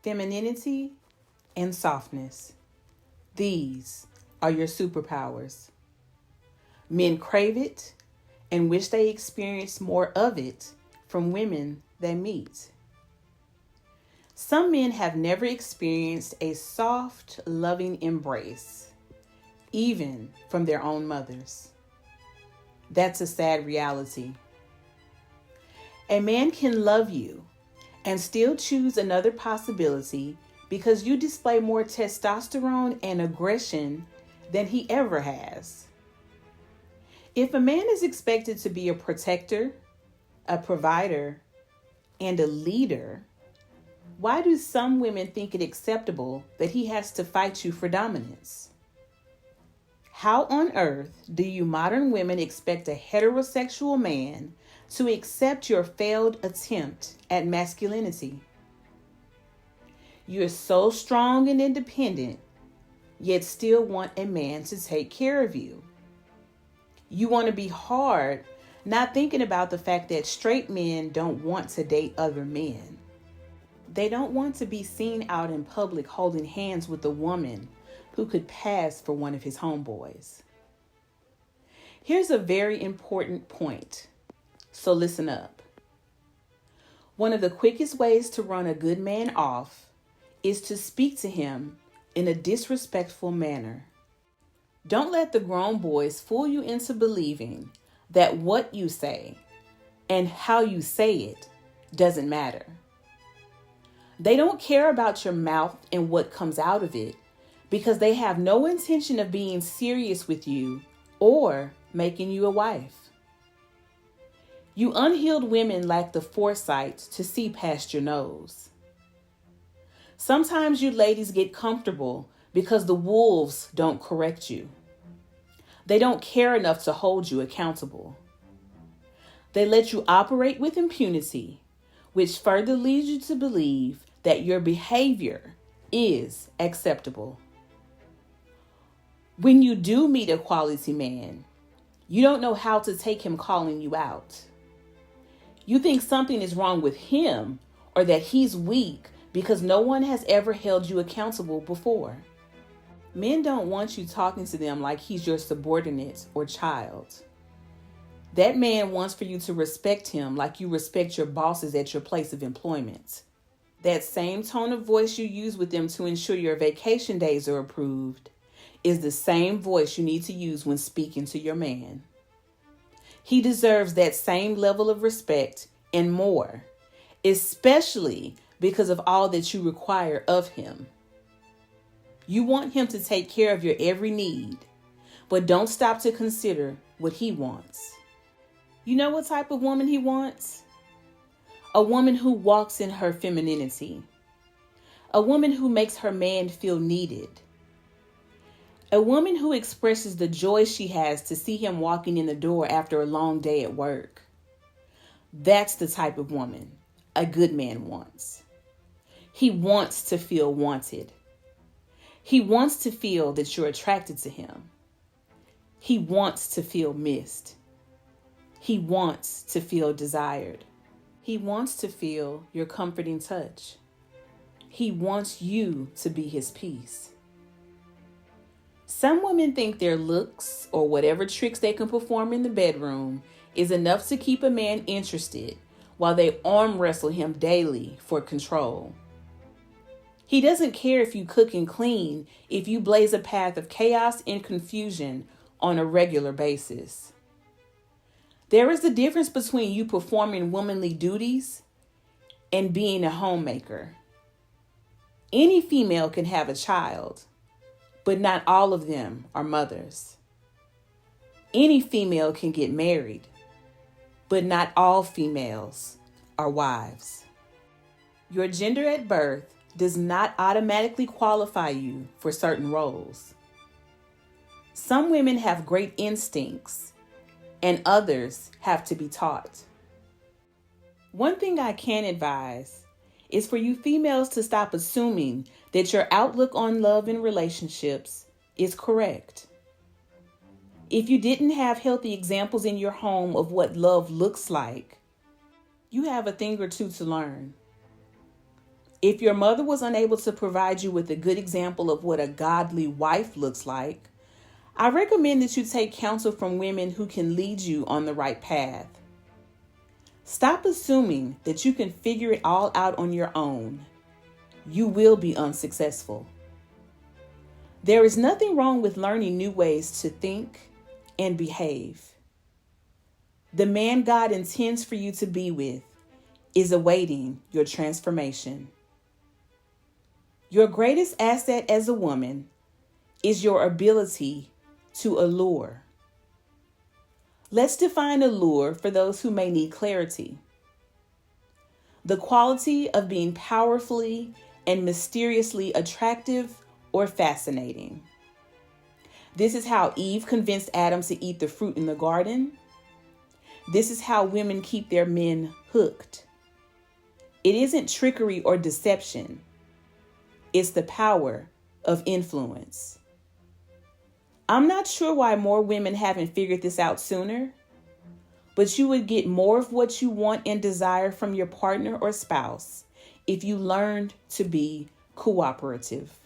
femininity, and softness. These are your superpowers. Men crave it and wish they experienced more of it from women they meet. Some men have never experienced a soft, loving embrace, even from their own mothers. That's a sad reality. A man can love you and still choose another possibility because you display more testosterone and aggression than he ever has. If a man is expected to be a protector, a provider, and a leader, why do some women think it acceptable that he has to fight you for dominance? How on earth do you modern women expect a heterosexual man to accept your failed attempt at masculinity? You're so strong and independent, yet still want a man to take care of you. You want to be hard, not thinking about the fact that straight men don't want to date other men. They don't want to be seen out in public holding hands with a woman who could pass for one of his homeboys. Here's a very important point, so listen up. One of the quickest ways to run a good man off is to speak to him in a disrespectful manner. Don't let the grown boys fool you into believing that what you say and how you say it doesn't matter. They don't care about your mouth and what comes out of it because they have no intention of being serious with you or making you a wife. You unhealed women lack the foresight to see past your nose. Sometimes you ladies get comfortable because the wolves don't correct you. They don't care enough to hold you accountable. They let you operate with impunity, which further leads you to believe that your behavior is acceptable. When you do meet a quality man, you don't know how to take him calling you out. You think something is wrong with him or that he's weak because no one has ever held you accountable before. Men don't want you talking to them like he's your subordinate or child. That man wants for you to respect him like you respect your bosses at your place of employment. That same tone of voice you use with them to ensure your vacation days are approved is the same voice you need to use when speaking to your man. He deserves that same level of respect and more, especially because of all that you require of him. You want him to take care of your every need, but don't stop to consider what he wants. You know what type of woman he wants? A woman who walks in her femininity. A woman who makes her man feel needed. A woman who expresses the joy she has to see him walking in the door after a long day at work. That's the type of woman a good man wants. He wants to feel wanted. He wants to feel that you're attracted to him. He wants to feel missed. He wants to feel desired. He wants to feel your comforting touch. He wants you to be his peace. Some women think their looks or whatever tricks they can perform in the bedroom is enough to keep a man interested while they arm wrestle him daily for control. He doesn't care if you cook and clean if you blaze a path of chaos and confusion on a regular basis. There is a difference between you performing womanly duties and being a homemaker. Any female can have a child, but not all of them are mothers. Any female can get married, but not all females are wives. Your gender at birth does not automatically qualify you for certain roles. Some women have great instincts, and others have to be taught. One thing I can advise is for you females to stop assuming that your outlook on love and relationships is correct. If you didn't have healthy examples in your home of what love looks like, you have a thing or two to learn. If your mother was unable to provide you with a good example of what a godly wife looks like, I recommend that you take counsel from women who can lead you on the right path. Stop assuming that you can figure it all out on your own. You will be unsuccessful. There is nothing wrong with learning new ways to think and behave. The man God intends for you to be with is awaiting your transformation. Your greatest asset as a woman is your ability to allure. Let's define allure for those who may need clarity. The quality of being powerfully and mysteriously attractive or fascinating. This is how Eve convinced Adam to eat the fruit in the garden. This is how women keep their men hooked. It isn't trickery or deception. It's the power of influence. I'm not sure why more women haven't figured this out sooner, but you would get more of what you want and desire from your partner or spouse if you learned to be cooperative.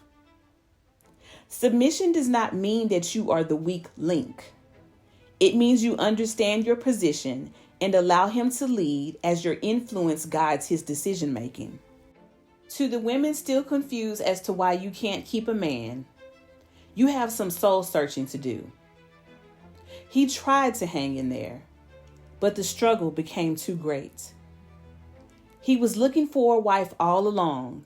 Submission does not mean that you are the weak link. It means you understand your position and allow him to lead as your influence guides his decision making. To the women still confused as to why you can't keep a man, you have some soul searching to do. He tried to hang in there, but the struggle became too great. He was looking for a wife all along,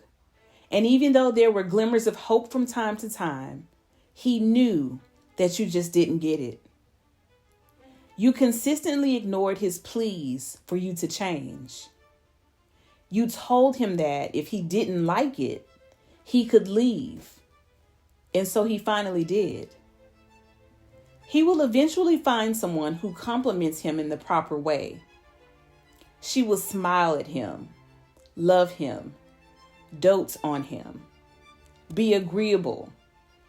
and even though there were glimmers of hope from time to time, he knew that you just didn't get it. You consistently ignored his pleas for you to change. You told him that if he didn't like it, he could leave. And so he finally did. He will eventually find someone who compliments him in the proper way. She will smile at him, love him, dote on him, be agreeable,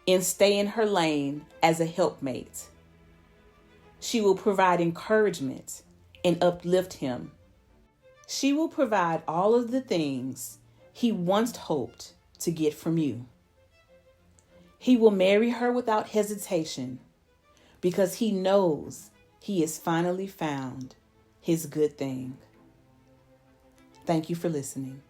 and stay in her lane as a helpmate. She will provide encouragement and uplift him. She will provide all of the things he once hoped to get from you. He will marry her without hesitation because he knows he has finally found his good thing. Thank you for listening.